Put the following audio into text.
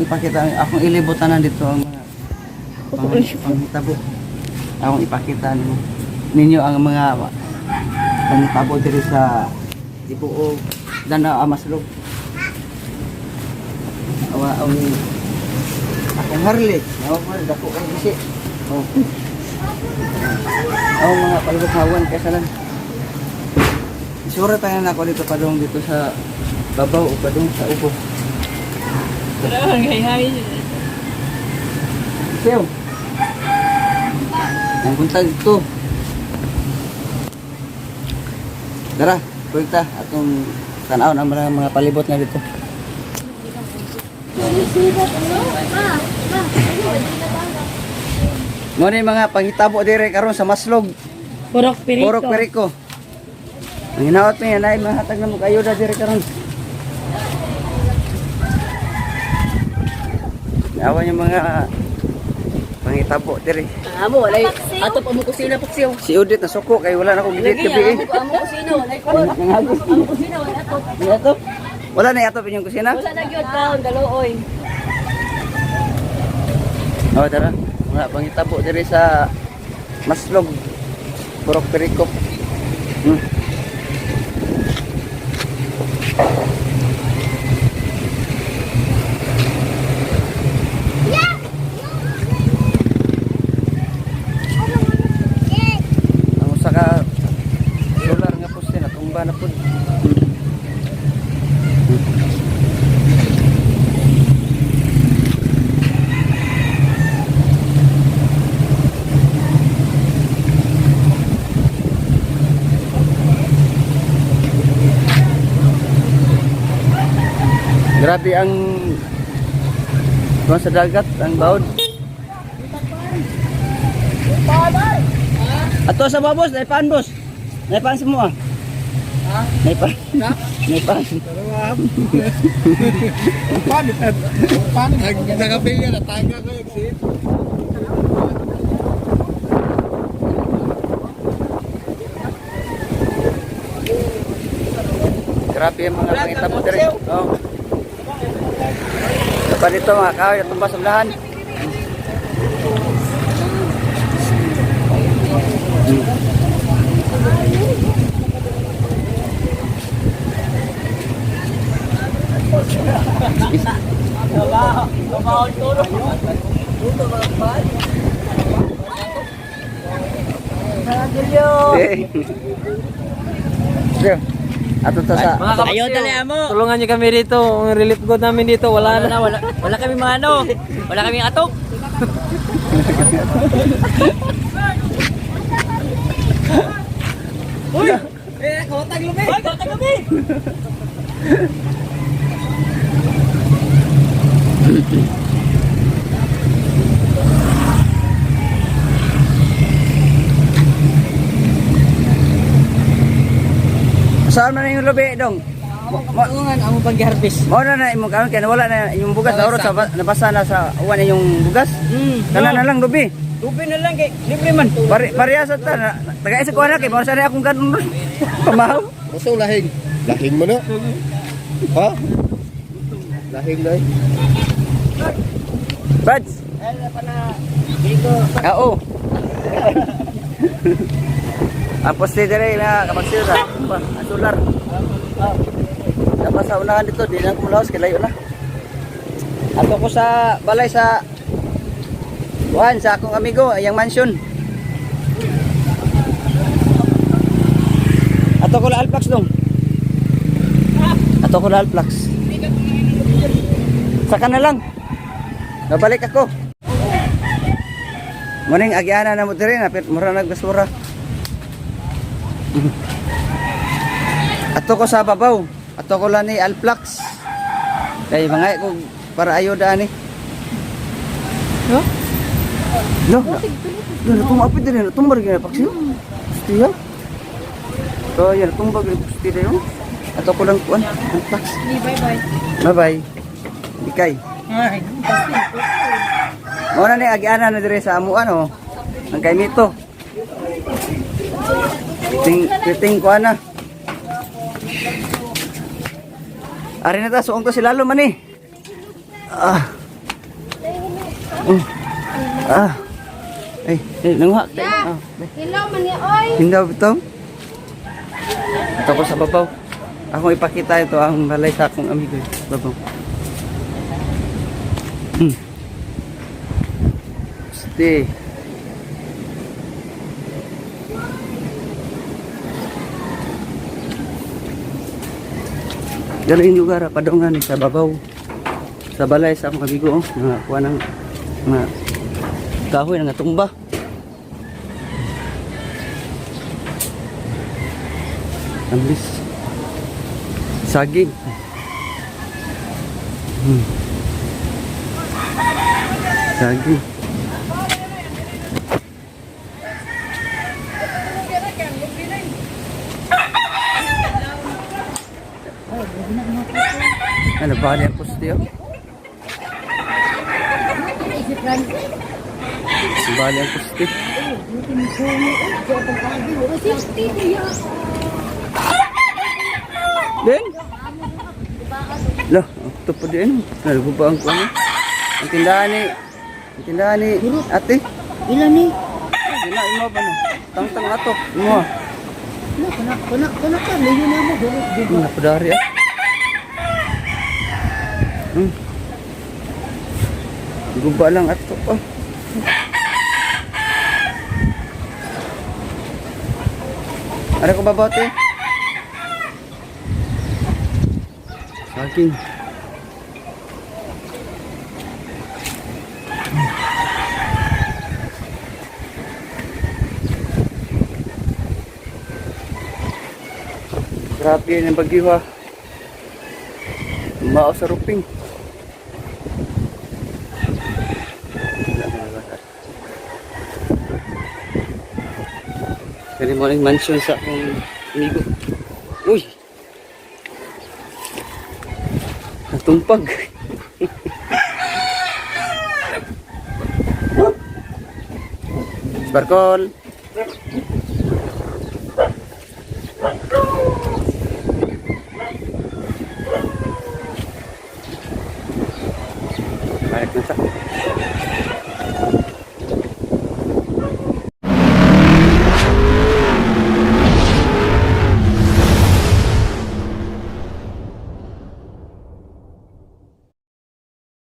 ipakita, akong ilibutan na dito ang mga panghitabo. Akong ipakita ninyo ang mga panghitabo diri sa Ibuog, Danao, Amaslog. Ang akong harli, dako ang bisi. Oh. Ang mga palibot-hawan kasalan. Isura tayo na ako dito padong dito sa babaw o padong sa upo. Pero hay-hay. Siyo. Ang buntag ito. Dara, kulta atong tanaw ng mga palibot na dito. Mo ni mga panghitabo dire karon sa Maslog. Purok Pirito. Purok Perico. Ang hinaot niya na mahatag na mo kayo da dire karon. Yawan yung mga panghitabo dire. Amo, walay ato pa mo kusina paksiw. Si Udit na suko kay wala na ko gidit gabi. Amo kusina, walay ko. Amo kusina, wala ato. Ato? Wala na yato pinyong kusina? Wala na gyud kaon daluoy. Oh, tara. Mga panghitabo dire sa Maslog. Purok Perico. Ang usa ka solar nga poste na tumba na pud. Grabe ang sa dagat, ang baod. Ato sa babos, naipaan boss. Naipaan semua. Ha? Naipaan. Na? Naipaan. Paano? Nagkakapilya na taga ko yung sit. Grabe ang mga pangitabo diri. Oh. Dapat dito mga kahoy at tumbas sa belahan. Ato to sa Ayaw dali amo. Tulungan niyo kami dito. Ang relief good namin dito. Wala na. Wala kami mga ano. Wala kami atok. Uy! Kotag lumi! Uy, kotag lumi! saan man yung lubi dong? Tulungan amo pag-harvest. Mao na imong karon kay nawala na yung bugas na sa nabasa na sa uwan na yung bugas. Kana na lang lubi. Lubi na lang kay libre man. Parehas ta na tagay sa kuana kay mao sa akong kanon. Pamahaw. Basta lahing. Lahing mo na. Ha? Lahing na. Buds. Oo. Apos dire na kapagsilra. Solar. Dapat sa unahan dito, di na kumulaos, kilayo na. Ato ko sa balay sa Juan, sa akong amigo, yung mansion. Ato ko la Alplax dong. Ato ko la Alplax. Saka na lang. Nabalik ako. Muning agiana na mo diri, napit mura nagbasura. Ato ko sa babaw. Ato ko lang ni Alplax. Kaya mga ko para ayuda ni. No? No. No, tumapit din, tumbar gina paksiyo. Stiya. So, yan tumbag ni stiya yo. Ato ko lang kuan, Alplax. Bye-bye. Bye-bye. Ikay. Ay, Mo na ni agiana na dire sa amuan oh. Ang kay Mito. Ting ko ana. Ari na ta suong to si Lalo man eh. Oh. Ah. Nanguha tayo. Ah. Hello, mani oy. Hindaw bitong. Ito ko sa babaw. Ako ipakita ito ang balay sa akong amigo. Babaw. Stay. Galing lugar padongan sa babaw. Sa balay sa akong amigo. Nga kuha ng mga kahoy nga tumba. Ambis. Saging. Saging. Ano ba yan poste yun? Bali ang poste. Den? Lah, ito po din. Nalagubaan ko ano. Ang tindahan ni ate. Ilan ni? Sila, imo ba no? Tang-tang ato. Imo. Kunak ka, layo na mo. Napadari ah. Guba lang ato. Oh. Ada ko babote? Saging. Grabe yan ang bagyo ha. Umao sa ruping. Kani mo yung mansion sa akong amigo. Uy! Natumpag. Sparkol. Balik na sa.